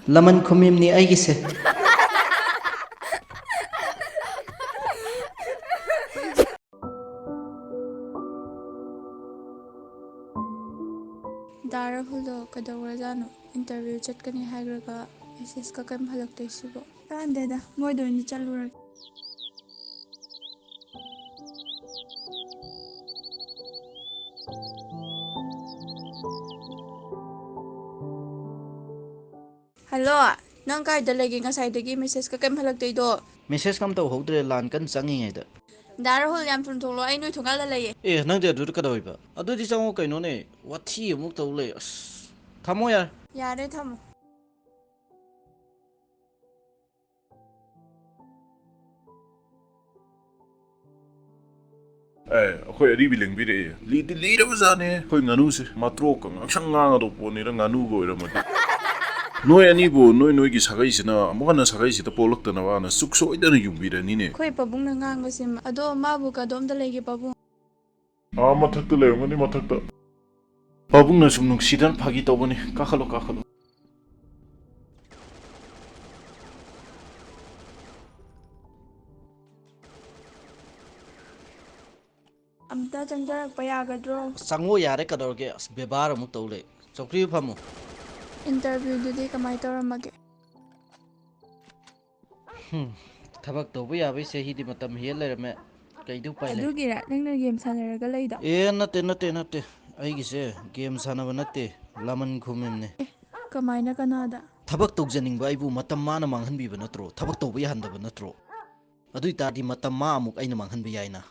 Laman Khumini Eigise. Dara hulo kadawrajano interview chatkani haigraga message ka kam halaktoisibo kandeda moidoni chalurag Hello, nang kaida lagi ngasaidagi message ka kam halaktoido Message kam tau hodre lan kan changi ngai da. Dara hul yam thun tholo ai noi thungal la laye Nang de adu ka doi ba. Adu di chango kaino ne. Wathi amuk tau le. Thamo yar. yare thamo Akhoi Aribi lengbire lidi lida bazane khoi nganu se matro ka ngaksang nga do poni ra nganu go ira ma noi ani bo noi gi sagai sina amana sagai sita polak ta na wa na sukso ida na yumbira ni ne khoi pabung na ngang sim ado mabu ka dom da legi pabung mathak ta le ngani mathak ta pabung na sum nung sidan phagi to bani kakhalo amta changjarak payagadro Sango yare ka dorge bebar amuk tau le. Chokri phamo. interview dudi kamai toramage Thabak tau ba yabai se hi di matam hel le me. Kai du pai le. adugira nangna game sanaraga leida Nate. Aigise game sanaba nate. Laman Khumini. kamaina kanada Thabak tau janingba aibu matam mana manghanbi ba natro. Thabak tau ba yahandaba natro. Adui tadi matam ma amuk aina manghanbi yaina.